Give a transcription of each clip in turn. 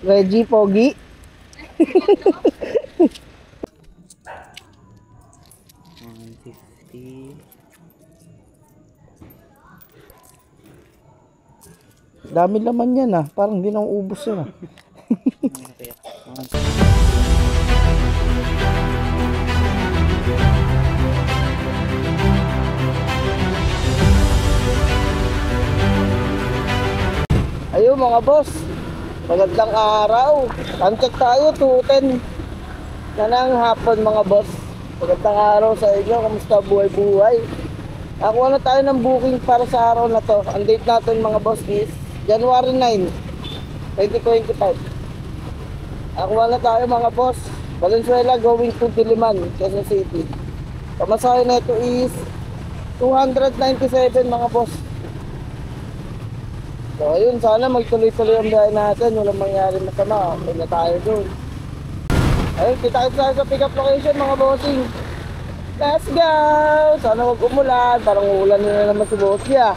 Reggie Pogi. 150. Dami laman yan ah. Parang hindi nang ubos yan ah. Ayun mga boss, magandang araw. Time check tayo, 2:10 na ng hapon mga boss. Magandang araw sa inyo, kamusta buhay-buhay? Nakuha na tayo ng booking para sa araw na to. Ang date natin mga boss is January 9, 2025. Nakuha na tayo mga boss. Valenzuela going to Diliman, Quezon City. Pamasahe na ito is 297 mga boss. So ayun, sana magtuloy-tuloy ang biyahe natin. Walang mangyari masama. Okay na tayo dun. Ayun, kita tayo sa pick-up location mga bossing. Let's go! Sana wag umulan. Parang uulan na naman si bossy ah.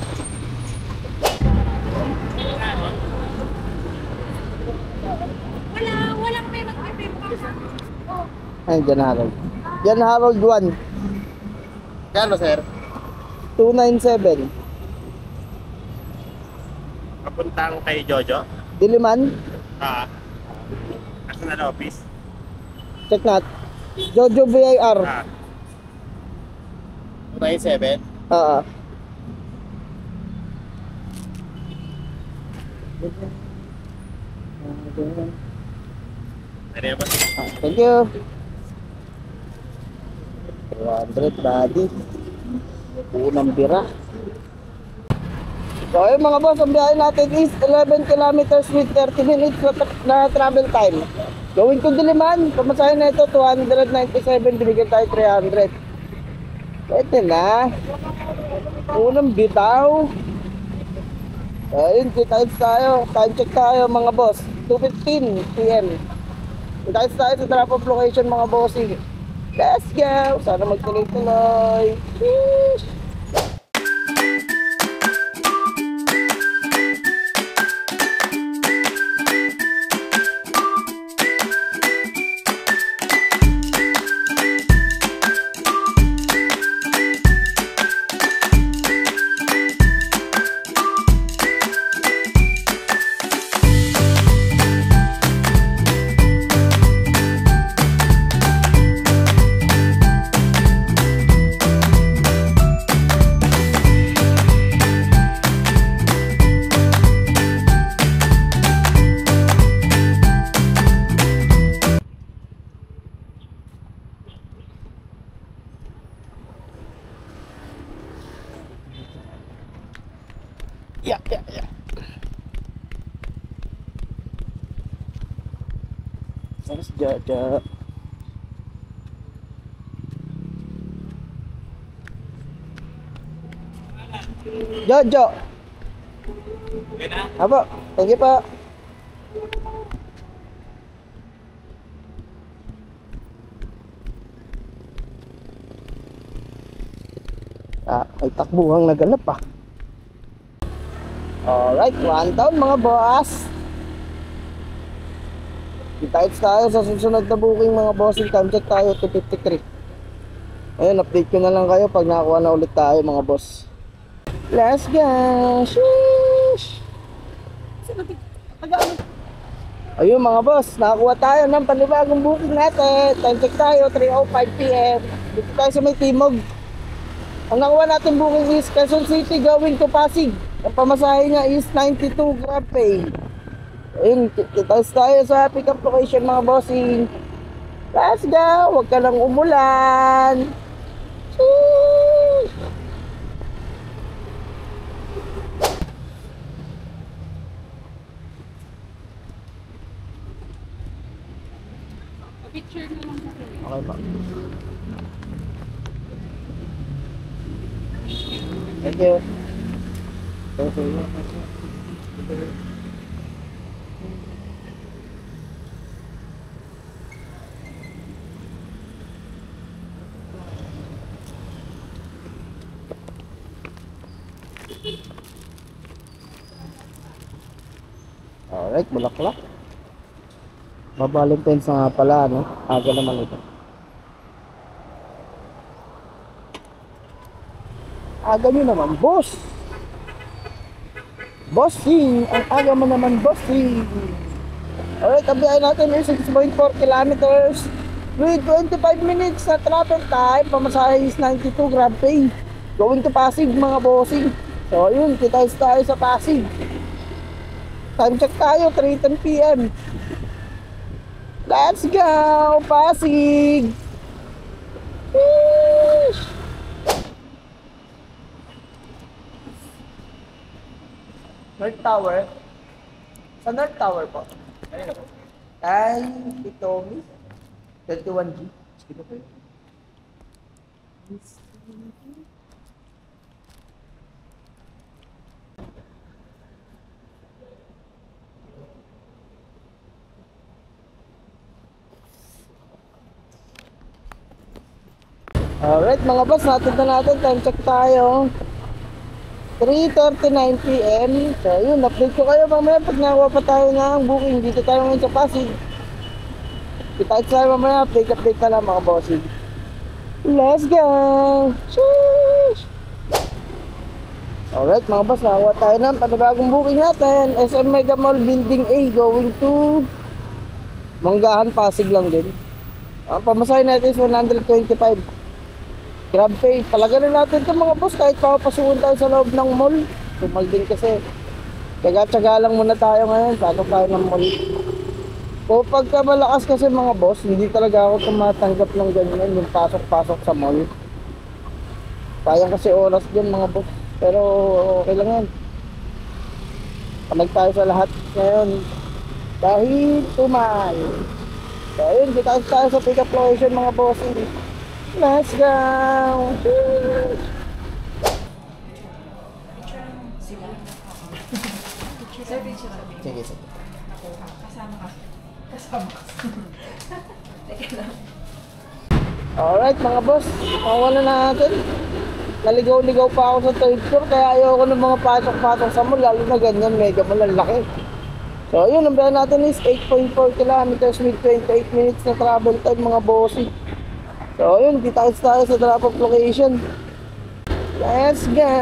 Walang may mag-prepare. Ayun, John Harold. John Harold 1. Kano, sir? 297. Papuntang kay Jojo? Diliman. Asa na office? Check nat. Jojo VIR. 297? Oo. Ano yan ba? Thank you. 200 body. Unang bira. So ayun mga boss, ang biyahe natin is 11 kilometers with 30 minutes na travel time. Going to Diliman, pamasahe na ito 297, binigyan tayo 300. Pwede na. Unang bitaw. Ayun, kita tayo. Time check tayo mga boss. 2:15 PM. Kita tayo sa drop-off location mga bossing. Let's go! Sana magtuloy-tuloy. Sheesh! Yeah. Mas Jaja. Jojo. Apa? Thank you, Pak. May takbuhang naganap ah. Alright, 1 taon mga boss. Kita-its tayo sa susunod na booking mga bossing. Time check tayo, 2:53. Ayun, update ko na lang kayo pag nakakuha na ulit tayo mga boss. Let's go! Sheesh! Ayun mga boss, nakakuha tayo ng panibagong booking natin. Time check tayo, 3:05 PM. Dito tayo sa may Timog. Ang nakuha natin booking is Quezon City going to Pasig. Ang pamasahe niya is 92 GrabPay. Ayun, kita tayo sa pick-up location mga bossing. Let's go! Huwag ka lang umulan. Sheesh! Picture na lang sa akin. Okay pa. Thank you. Alright, bulaklak. Mabalintines na nga pala, no? Aga naman ito. Aga nyo naman, boss! Bossing! Ang aga mo naman, bossing! Alright, tabihan natin yung 6.4 kilometers with 25 minutes na travel time. Pamasahe is 92, grab pay. Going to Pasig, mga bossing. So, yun, kita tayo sa Pasig. Time check tayo, 3:10 PM. Let's go, Pasig! Sheesh! North Tower. Sa North Tower po. Ay, Hitomi. 21G. Sige po. Alright mga boss, natin na natin. Time check tayo. 3:39 PM. So yun, update ko kayo mamaya pag nakawa pa tayo ng booking. Dito tayo ngayon sa Pasig. Kita tayo mamaya, update na lang mga bossing. Let's go! Sheesh! Alright mga boss, nakawa tayo ng panibagong booking natin. SM Mega Mall Building A going to Manggahan, Pasig lang din. Ang pamasahe natin is 125. Grab pay. Palagarin natin ito mga boss kahit papasukin tayo sa loob ng mall. Tumal din kasi. Tsaga-tsaga lang muna tayo ngayon. Pasok tayo ng mall. O pagka malakas kasi mga boss, hindi talaga ako tumatanggap ng ganyan. Yung pasok-pasok sa mall. Sayang kasi oras din mga boss. Pero okay lang yan. Palag tayo sa lahat ngayon. Dahil tumal. So ayun, kita tayo sa pick-up location mga boss. Let's go! Sige, sige. Alright mga boss, mawala na natin. Naligaw-ligaw pa ako sa third floor kaya ayoko ng mga pasok-pasok sa mall, lalo na ganyan, mega mall, ang laki. So yun, ang biyahe natin is 8.4 kilometers with 28 minutes na travel time mga bossy. So yun, kita tayo sa drop off location. Let's go!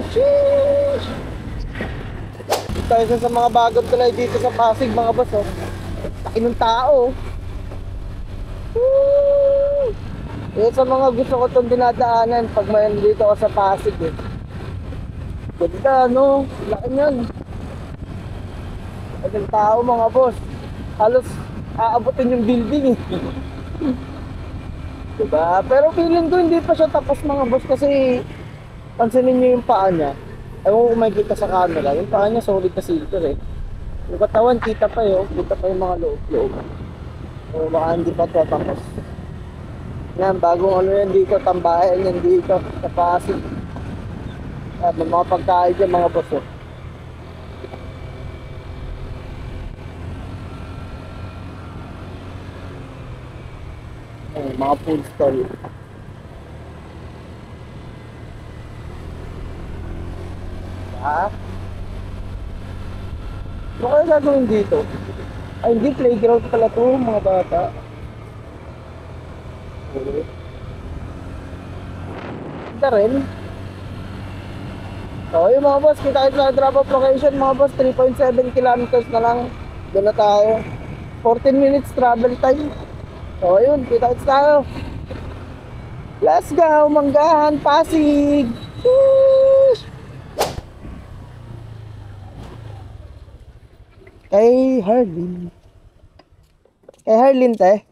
Sheesh! Tayo sa mga bagong tulay dito sa Pasig mga boss, oh. Laki ng tao. Woo! Yan sa mga gusto ko itong dinadaanan pag may dito ako sa Pasig, eh. Ganda, no? Laki nyan. Laki ng tao mga boss. Halos aabutin yung building, eh. Diba? Pero feeling ko hindi pa siya tapos mga boss kasi pansinin nyo yung paa niya. Ewan ko makikita sa camera, yung paa niya solid na silver, eh. Yung katawan kita pa yun, kita pa yung mga loob-loob. So baka hindi pa ito tapos. Yan, bagong ano yan dito, tambayan yan dito sa Pasig. May mga pagkain dyan mga boss, oh. Mga food stall. Ha? Ano kaya gagawin dito? Ay hindi, playground pala to mga bata. Ito rin. So yung mga boss, kita sa drop off location mga boss, 3.7 kilometers na lang. Doon na tayo. 14 minutes travel time. So ayun, kita tayo. Let's go, Manggahan, Pasig. Sheesh! Kay Harlin. Kay Harlin, te.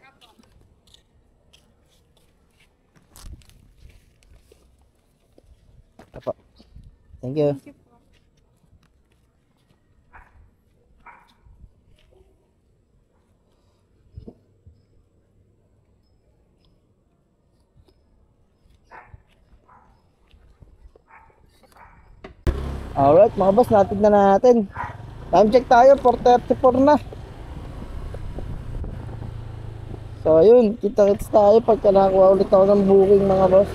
Apo. Thank you. Alright mga boss, natin na natin. Time check tayo, 4:34 na. So ayun, kita-kits tayo pagka nakakuha ulit ako ng booking mga boss.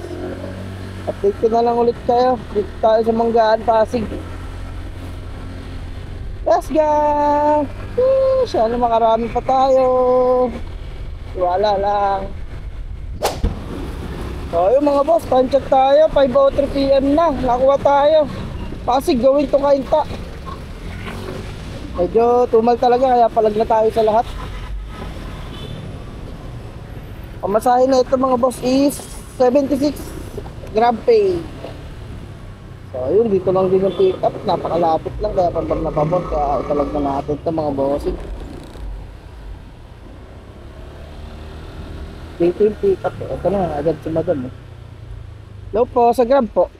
Update ko na lang ulit kayo. Dito tayo sa Manggahan, Pasig. Let's go! Sheesh! Sana makarami pa tayo. Wala lang. So yun mga boss, time check tayo. 5:03 PM na. Nakuha tayo. Pasig going to Cainta. Medyo tumal talaga kaya palag na tayo sa lahat. Pamasahe na ito mga boss is 76 Grab Pay. So ayun, dito lang din yung pick up. Napakalapit lang kaya pabor na pabor. Kaya italag na natin ito mga bossing. Dito yung pick up. Ito na, agad si madam. Hello po, sa Grab po.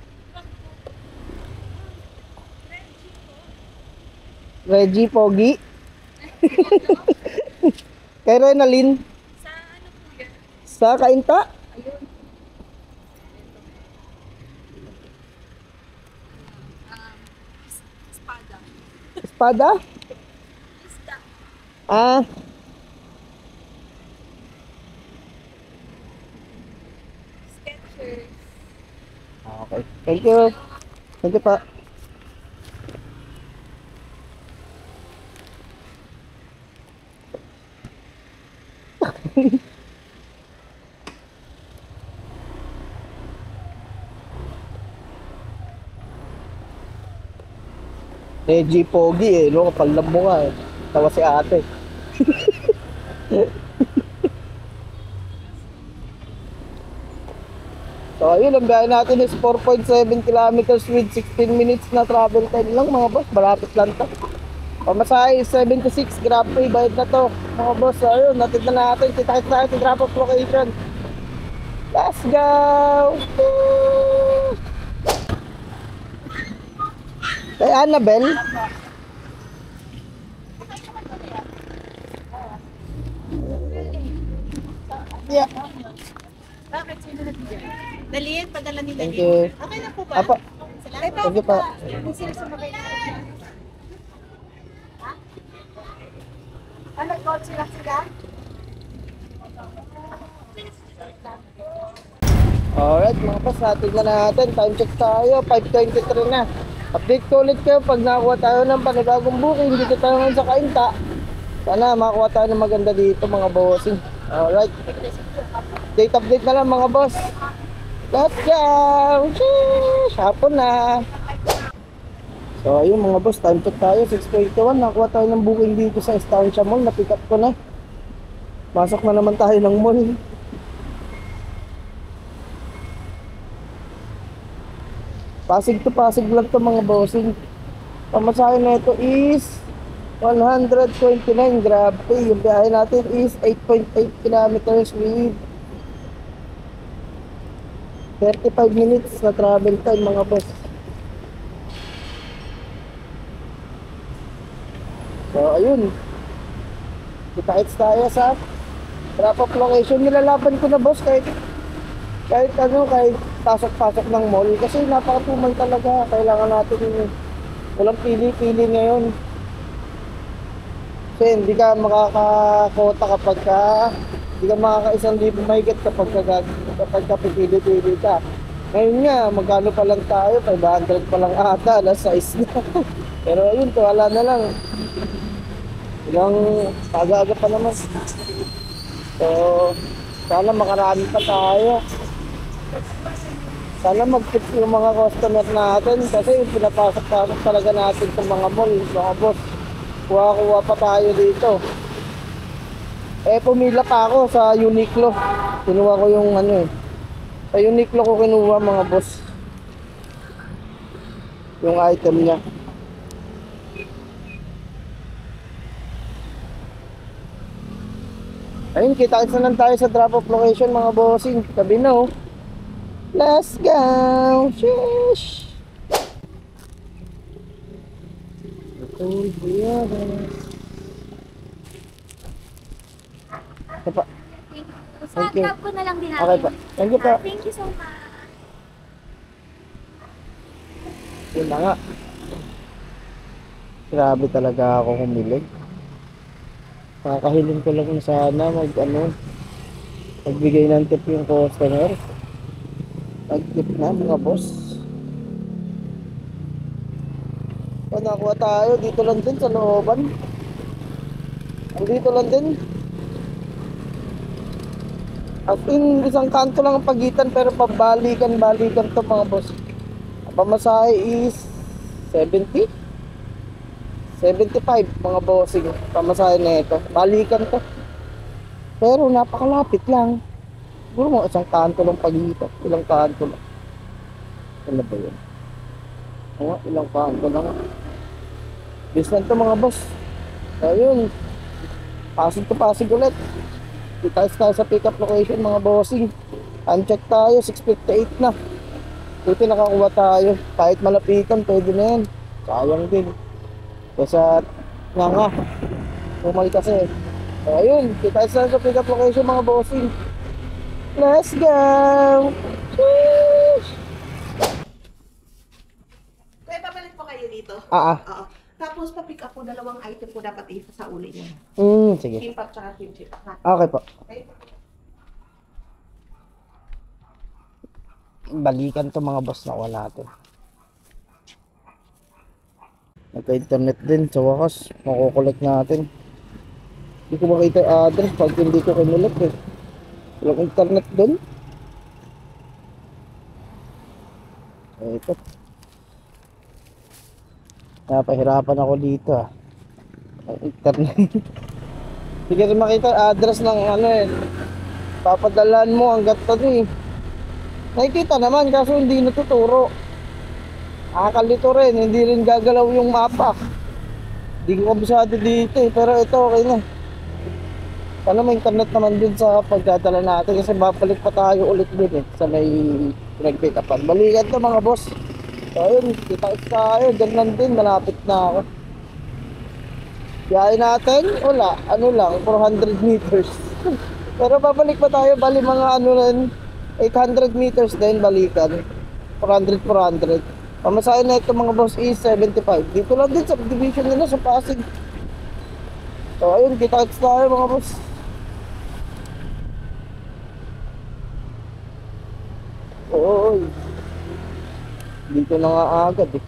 Reggie Pogi. Kay Renalyn. Sa ano po yan? Sa Cainta. Ayun. Espada. Espada. Isda. Ah, Skechers. okay. Thank you. Thank you pa. Reggie Pogi eh, no? Kapal lang mo nga eh. Tawa si ate. So ayun, ang biyahe natin is 4.7 kilometers with 16 minutes na travel time lang mga boss. Malapit lang to. Pamasahe is 76 Grab Pay, bayad na to mga boss. So ayun, natin na natin. Kita-kita tayo sa drop off location. Let's go! Woo! Kay Annabelle. Yeah. Bakit? Sino nabigyan? Daliin, padala nila Thank dito. you. Okay na po ba? Apa. Salamat. Thank you pa. Kung sino sumakay na. Ha? Ah, nag-coach sila? Alright mga boss, natin na natin. Time check tayo, 5:23 na. Update ko ulit kayo pag nakakuha tayo ng panibagong booking. Dito tayo ngayon sa Cainta. Sana makakuha tayo ng maganda dito mga bossing. Alright. Update na lang mga boss. Let's go! Sheesh! Hapon na. So ayun mga boss, time check tayo, 6:21. Nakakuha tayo ng booking dito sa Estancia Mall. Na-pick up ko na. Pasok na naman tayo ng mall. Pasig to Pasig lang to mga bossing. Pamasahe na ito is 129 Grab Pay. Yung biyahe natin is 8.8 kilometers with 35 minutes na travel time mga boss. So ayun, kita-kits tayo sa drop-off location. Nilalaban ko na boss kahit pasok-pasok ng mall kasi napakatumal talaga. Kailangan natin walang pili-pili ngayon kasi hindi ka makakakota kapag hindi ka makaka-1,000 mahigit kapag pipili-pili ka. Ngayon nga, magkano pa lang tayo, 500 pa lang ata, alas 6 na. Pero ayun, wala na lang. Ilang aga-aga pa naman. So sana makarami pa tayo. Sana mag-tip yung mga customer natin kasi pinapasok-pasok talaga natin sa mga mall, mga boss. Kuha-kuha pa tayo dito. Pumila pa ako sa Uniqlo. Kinuha ko yung sa Uniqlo ko kinuha mga boss. Yung item niya. Ayun, kita-kits na lang tayo sa drop-off location mga bossing. Sabi na oh. Let's go! Sheesh! Ito pa. Sa Thank you. grab ko na lang din natin. Okay pa. Thank you pa. Thank you so much. Yun na nga. Grabe talaga ako humili. Kakahiling ko lang sana magbigay ng tip yung customer. Nag-tip na mga boss. So, nakuha tayo dito lang din sa looban. Andito lang din. As in, isang kanto lang ang pagitan pero pabalikan-balikan to mga boss. Ang pamasahe is 70? 75 mga bossing. Pamasahe na ito. Balikan to. Pero napakalapit lang. Siguro mga isang kanto lang pagitan. Ilang kanto lang. Ano ba yun? Oo, ilang kanto lang. Distant to mga boss. Ayun. Pasig to pasig ulit. Dito tayo sa pick up location mga bossing. Uncheck tayo, 658 na. Buti nakakuha tayo. Kahit malapitan, pwede na yan. Sayang din. Kasi nga. Tumal kasi. So, ayun, kita tayo sa pick up location mga bossing. Let's go! Sheesh! Kaya babalik po kayo dito? Ah. Oo. Tapos pa-pick up po, dalawang item po dapat isa sa uli niya. Sige. Kimpak tsaka kimchi. Okay po. Okay? Balikan to mga boss na wala natin. Nagka-internet din sa wakas. Makukulik natin. Hindi ko makita yung address pag hindi ko kinulit eh. Walang internet dun. Ito. Napahirapan ako dito ah. Ang internet. Hindi kasi makita yung address ng ano eh. Papadalan mo hanggat to eh. Nakikita naman kaso hindi natuturo. Nakakalito rin, hindi rin gagalaw yung mapa. Hindi ko kabisado dito eh, pero ito okay na. Sana may internet naman din sa pagdadala natin kasi babalik pa tayo ulit din eh sa may pinag-pick upan. Balikan to mga boss. So ayun, kita tayo, ganun din, malapit na ako. Biyahe natin, wala, ano lang, 400 meters. Pero babalik pa tayo, bali mga ano rin, 800 meters din balikan. 400. Pamasahe na ito mga boss is 75. Dito lang din sa division nila sa Pasig. So ayun, kita tayo mga boss. Oy. Dito na nga agad eh.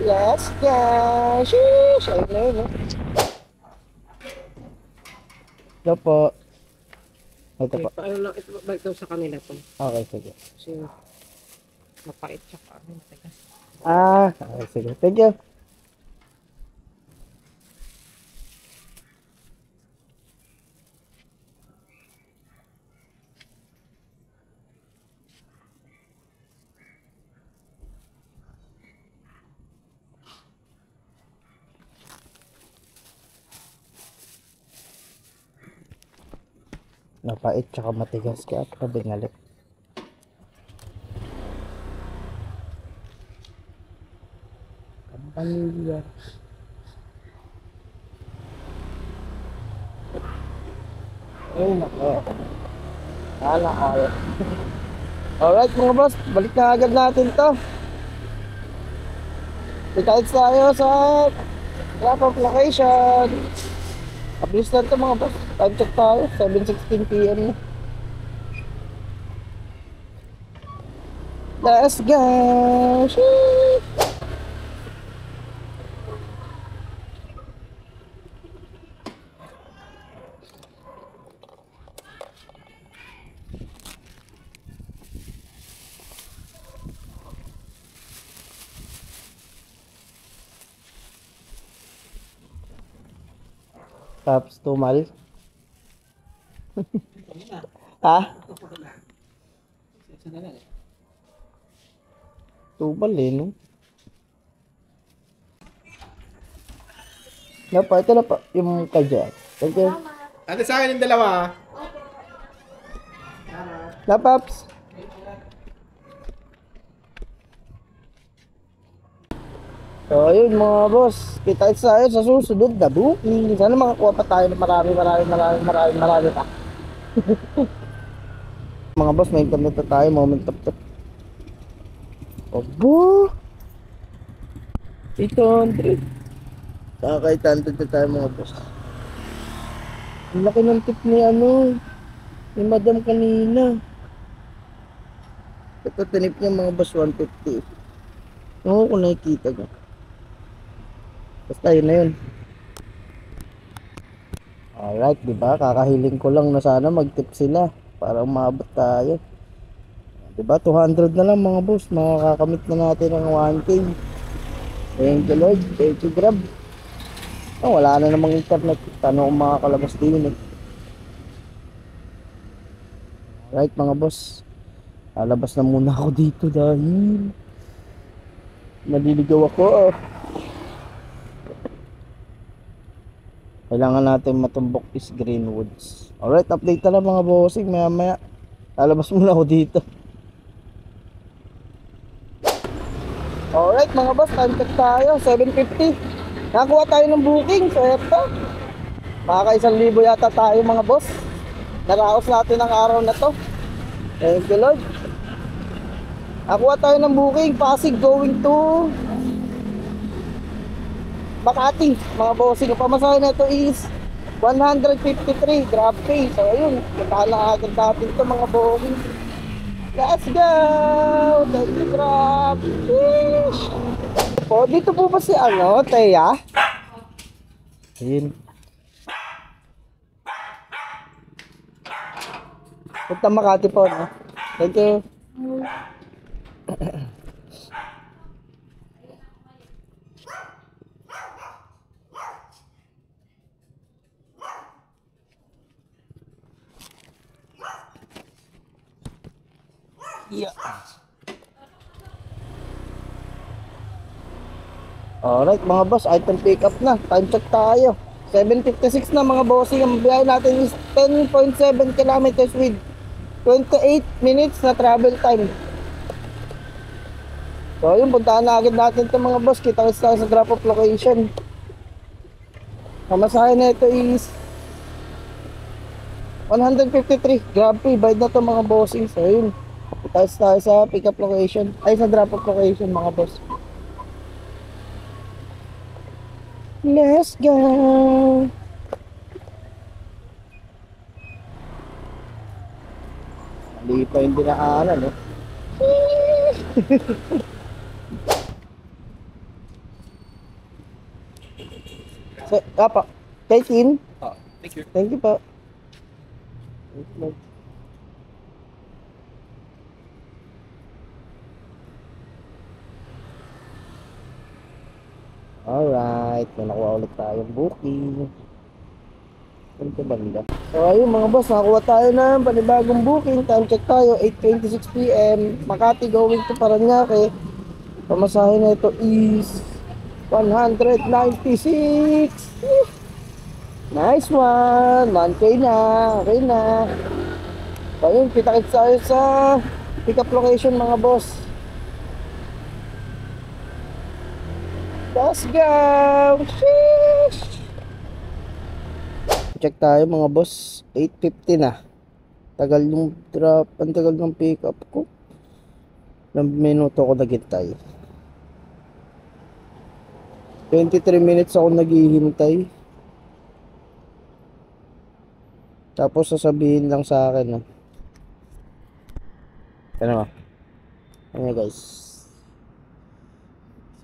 Let's go! Sheesh! Ayun na yun, no? Ito po. Ito po. Paano lang ito, balik daw sa kanila to. Okay, sige. Kasi mapait tsaka ano, matigas. Okay, sige. Thank you. Napait tsaka matigas kaya pabingalit. Kampanilya. Ay nako. Ala. Alright mga boss, balik na agad natin to. Dikait tayo sa drop off location. Abis na ito mga boss. Time check tayo. 7:16 PM na. Let's go! Sheesh! Tapos tumal. Ha? Tumal eh, no? Napa, ito na pa yung kaya. Thank you. Ate sa akin yung dalawa. Lapaps. So ayun mga boss, kita tayo sa susunod na booking. Sana makakuha pa tayo ng marami pa. Mga boss, may internet na tayo, moment of truth. Obo! 800. Kahit 800 na tayo mga boss. Ang laki ng tip ni ni madam kanina. Ito tinip niya mga boss 150. Oo, kung nakikita niya. Basta yun na yun. Alright, di ba? Kakahiling ko lang na sana mag-tip sila para umabot tayo. Di ba? 200 na lang mga boss. Makakamit na natin ang 1K. Thank you Lord. Thank you Grab. Oh, wala na namang internet. Tanong kung makakalabas din eh. Alright mga boss. Lalabas na muna ako dito dahil naliligaw ako. Kailangan natin matumbok is Greenwoods. Alright, update na lang mga bossing. Maya maya lalabas muna ako dito. Alright mga boss, time check tayo, 7:50. Nakakuha tayo ng booking, so eto. Maka 1,000 yata tayo mga boss. Naraos natin ang araw na to. Thank you Lord. Nakakuha tayo ng booking, Pasig going to Makati mga bossing. Ang pamasahe na ito is 153, grab pay. So ayun, puntahan agad natin ito mga bossing. Let's go! Thank you, Grab! Sheesh! Oh, dito po ba si ano, Teya? Ayun. Punta Makati po, no? Thank you. Yeah. Alright mga boss, item pick up na. Time check tayo. 7:56 na mga bossing. Ang biyahe natin is 10.7 kilometers with 28 minutes na travel time. So yun, puntahan na agad natin ito mga boss. Kita tayo sa drop off location. Pamasahe na ito is 153. Grabe, bayad na ito mga bossing. So yun, tayo sa pick up location. Ay, sa drop off location mga boss. Let's go! Mali pa yung dinaanan, no? So, apa? 13? Oh, thank you. Thank you po. Alright, may nakuha ulit tayong booking. Ito banda. So ayun mga boss, nakakuha tayo ng panibagong booking. Time check tayo, 8:26 PM. Makati going to Paranaque. Pamasahe na ito is 196. Nice one, 1K na, okay na. So ayun, kita-kits tayo sa pick up location mga boss. Let's go! Sheesh! Check tayo mga boss, 8:50 na. Tagal yung drop, ang tagal ng pick up ko. Ilang minuto ako naghintay. 23 minutes ako naghihintay. Tapos sasabihin lang sa akin, ano ba? Ano guys?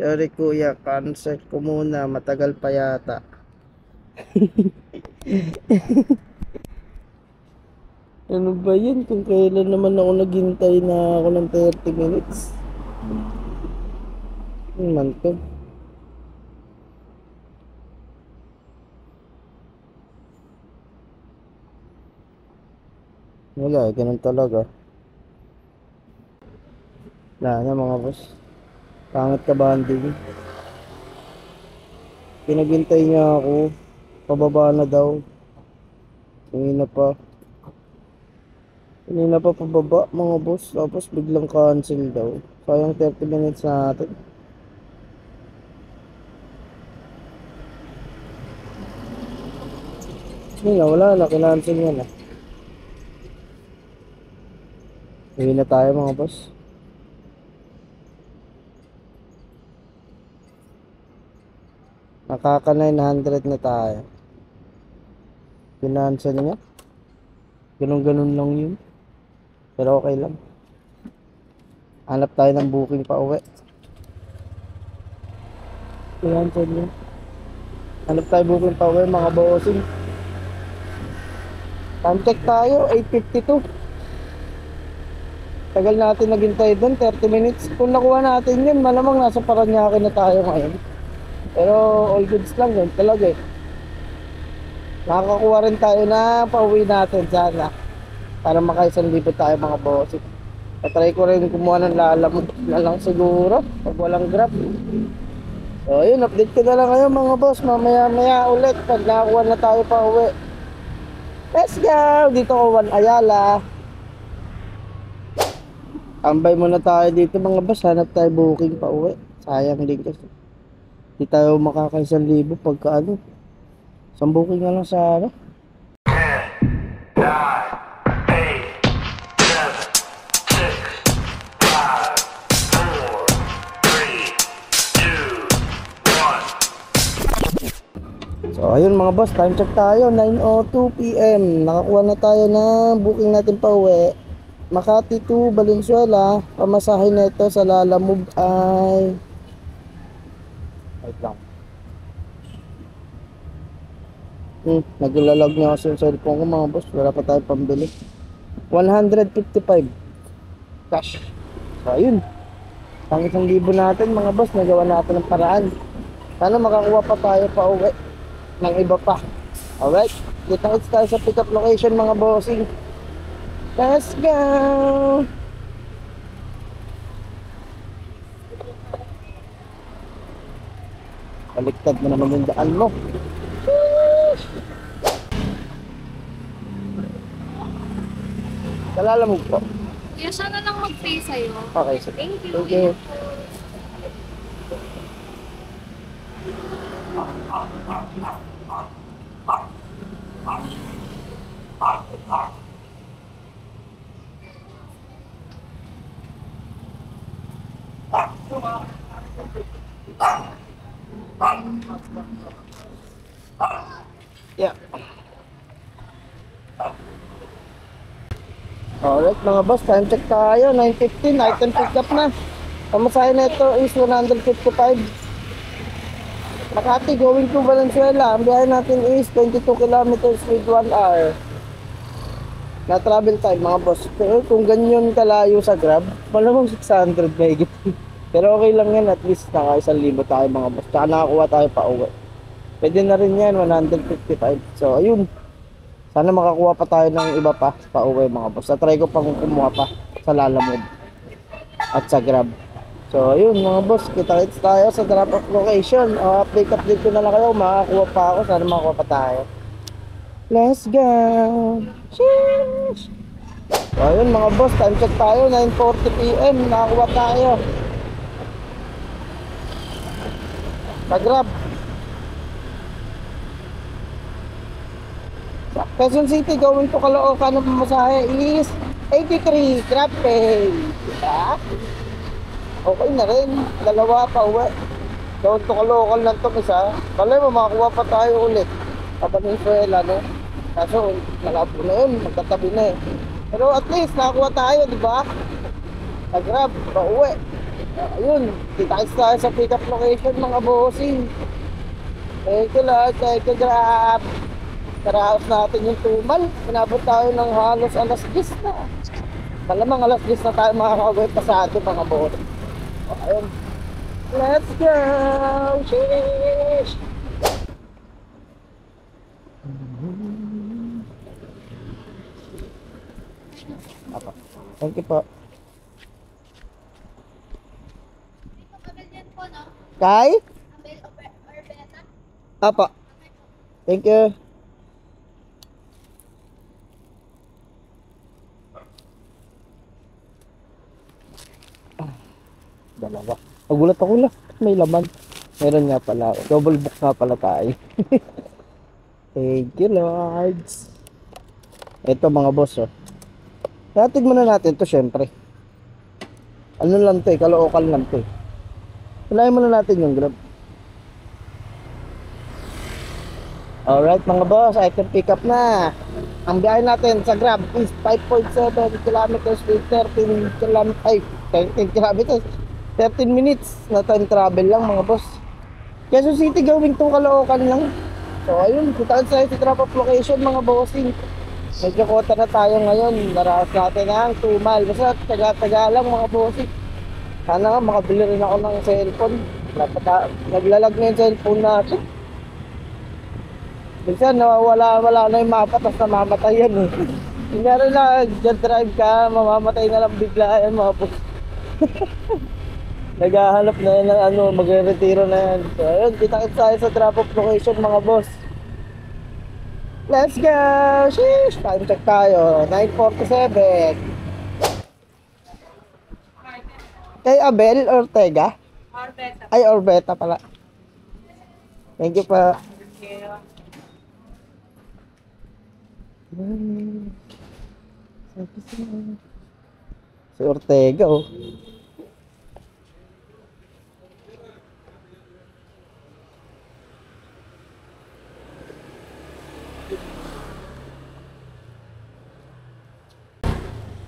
Sorry kuya, cancel ko muna, matagal pa yata. Ano ba yan? Kung kailan naman ako naghintay na ako ng 30 minutes. Ano man to? Wala, ganun talaga. Wala na mga boss. Pangit ka banding. Pinaghintay niya ako. Pababa na daw. Kanina pa pababa mga boss. Tapos biglang cancel daw. Sayang 30 minutes natin. Hindi na, wala na. Kinancel niya na. Uwi na tayo mga boss. Nakaka 900 na tayo. Kinancel niya. Ganun lang yun. Pero okay lang. Hanap tayo ng booking pa uwi. Kinancel niya. Hanap tayo booking pa uwi mga bossing. Time check tayo, 8:52. Tagal natin naghintay doon, 30 minutes. Kung nakuha natin yun, malamang nasa Paranaque na tayo ngayon. Pero all goods lang yun talaga eh. Nakakakuha rin tayo na pauwi natin sana. Para maka1,000 tayo mga bossing. Patry ko rin kumuha ng lalamog na lang siguro pag walang grab. So yun, update ko na lang kayo mga boss. Mamaya ulit pag nakakuha na tayo pa uwi. Let's go! Dito ko Juan Ayala. Tambay muna tayo dito mga boss. Hanap tayo booking pa uwi. Sayang din kasi. Hindi tayo makaka1,000 pagka ano. Isang booking na lang sa ano. 10, 9, 8, 7, 6, 5, 4, 3, 2, 1. So ayun mga boss, time check tayo, 9:02 PM. Nakakuha na tayo ng booking natin pa uwi. Makati to Valenzuela. Pamasahe na ito sa Lalamove ay... Wait lang. Naglalag niya kasi yung cellphone ko mga boss. Wala pa tayo pambili. 155 cash. So ayun, pang 1,000 natin mga boss. Nagawa natin ng paraan. Sana makakuha pa tayo pa uwi ng iba pa. Alright, kita-kits tayo sa pick up location mga bossing. Let's go! Baliktad mo naman yung daan mo. Kalalamog po. Kaya siya na lang mag-pay sa'yo. Okay, sir. Thank you. Thank you. Yeah. Alright mga boss, time check tayo, 9:15, item pick up na. Pamasahe na ito is 155. Makati going to Valenzuela. Ang biyahe natin is 22 kilometers with 1 hour na travel time mga boss. Pero kung ganyan kalayo sa Grab, malamang 600 na higit. Pero okay lang yan, at least naka 1,000 tayo mga boss. Tsaka nakakuha tayo pa uwi. Pwede na rin yan, 155. So ayun, sana makakuha pa tayo ng iba pa uwi mga boss. Try ko pang kumuha pa sa Lalamove at sa Grab. So ayun mga boss, kita-kits tayo sa drop off location. Update ko na lang kayo, makakuha pa ako, sana makakuha pa tayo. Let's go! Sheesh! So ayun mga boss, time check tayo, 9:40 PM, nakakuha tayo sa Grab. Sa Quezon City, going to Caloocan, ang pamasahe is 83, Grab Pay. Diba? Okay na rin, dalawa pa uwi. Going to Caloocan lang itong isa. Kalay mo, makakuha pa tayo ulit sa Valenzuela, no? Kaso, nalabo na yun, magkatabi na eh. Pero at least, nakakuha tayo, di ba? Sa Grab, pa uwi. Ayun, kita-kits tayo sa pick up location mga bossing. Thank you Lord, thank you Grab. Karaos natin yung tumal. Inabot tayo ng halos alas 10 na. Malamang alas 10 na tayo makakauwi pa sa atin mga bossing. Ayun. Let's go! Sheesh! Apa. Thank you po. Pabili po, no? Kay? Abel or Beta? Apa. Thank you. Dalawa. Nagulat ako lang. May laman. Meron nga pala. Double book nga pala tayo. Thank you, Lords. Ito mga boss, oh. Natin muna natin to syempre. Ano lang to eh. Caloocan lang to eh. Unahin muna natin yung Grab. Alright mga boss. Item pick up na. Ang biyahe natin sa Grab is 5.7 kilometers with 13 kilometers. 13 kilometers. 13 minutes na time travel lang mga boss. Quezon City going to Caloocan lang. So ayun, kita tayo sa drop off location mga bossing. Medyo kota na tayo ngayon. Naraos natin ang 2 mile. Basta taga-taga lang mga bossing. Sana nga makabili rin ako ng cellphone. Naglalag na yung cellphone natin. Minsan nawawala na yung mapa tapos namamatay yan eh. Kunyari na dyan drive ka, mamamatay na lang bigla yan mga boss. Naghahanap na yan ng ano, magre-retiro na yan. So ayun, kita-kits tayo sa drop-off location mga boss. Let's go! Sheesh! Time check tayo, 9:47. Kay Abel Ortega? Orbeta. Ay, Orbeta pala. Thank you pa. Si Ortega oh.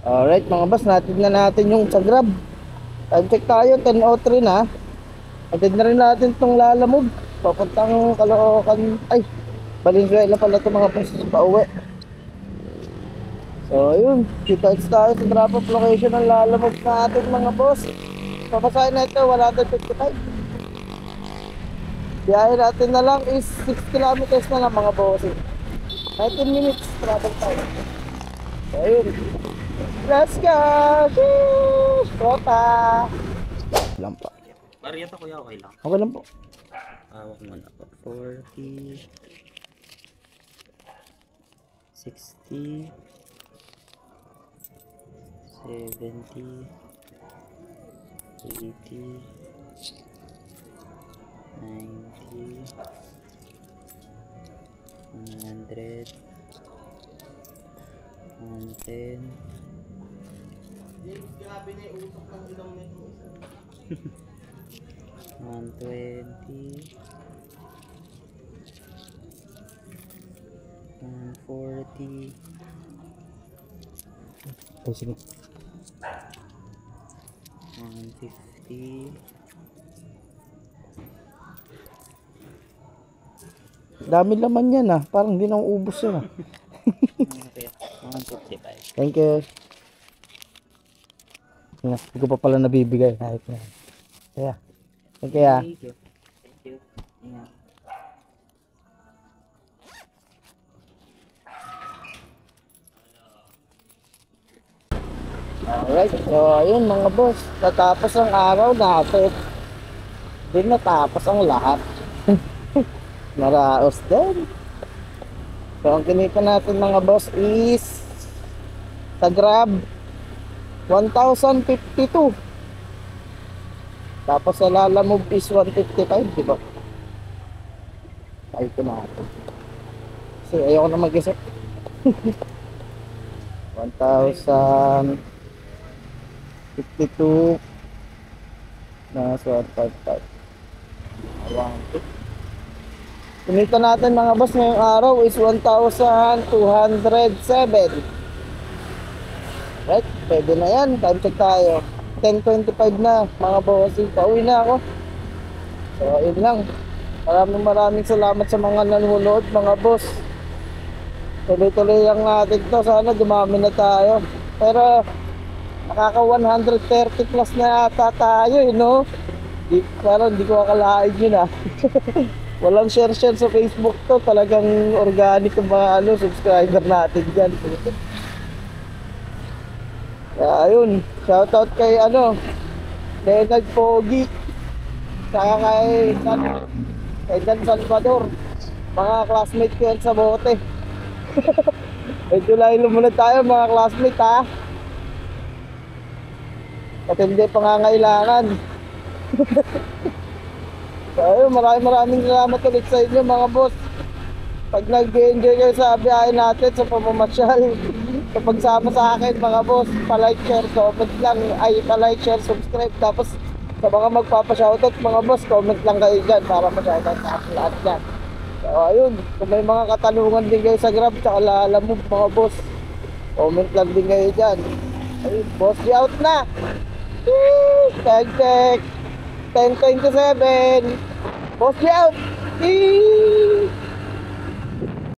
Alright mga boss, natin na natin yung sa Grab. Time check tayo, 10:03 na. Atid na rin natin itong Lalamove. Papuntang Caloocan. Ay, Valenzuela pala ito mga boss, pauwi. So yun, kita-kits tayo sa drop-off location ng Lalamove natin mga boss. Papasahin na ito, 155. Biyahe natin na lang is 6 kilometers na lang mga boss. 19 minutes travel time. So yun, let's go! Sheesh! Kota! Lang po. Bariyata kuya, okay lang. Okay lang po. Hawak muna po. 40 60 70 80 90 100 110 120 140 Ay, sige. 150 Dami laman yan ah. Parang hindi na uubos yan ah. 155. Thank you. Hindi ko pa pala nabibigay. Kahit na. Kaya. Thank you ah. Thank you. Thank you. Ingat. Alright. So ayun mga boss. Natapos ang araw natin. Hindi natapos ang lahat. Naraos din. So ang kinita natin mga boss is sa Grab 1,052. Tapos sa Lalamove is 155, di ba? Ay, ito na ako. Kasi ayoko na mag-isip. 1,052 na 155. Kinita natin mga boss ngayong araw is 1,207. Right, pwede na yan. Time check tayo. 10:25 na mga bossing. Pauwi na ako. So ayun lang. Maraming salamat sa mga nanonood mga boss. Tuloy-tuloy lang natin to. Sana dumami na tayo. Pero nakaka 130 plus na yata tayo no? Parang hindi ko akalain yun ah. Walang share sa Facebook to. Talagang organic ang mga subscriber natin dyan. Kaya ayun, shoutout kay Leonard Pogi, saka kay Dan Salvador, mga classmate ko yan sa bote. Medyo layo muna tayo mga classmate ha. At hindi pangangailangan. So ayun, maraming salamat ulit sa inyo mga boss. Pag nag-enjoy kayo sa biyahe natin sa pamamasyal, sa pagsama sa akin mga boss, pa-like, share, comment lang, pa-like, share, subscribe. Tapos sa mga magpapa-shoutout mga boss, comment lang kayo dyan para ma-shoutout sa akin lahat dyan. So ayun, kung may mga katanungan din kayo sa Grab tsaka Lalamove mga boss, comment lang din kayo dyan. Ayun, boss, di out na. Check 10:27. Post me out! Eee!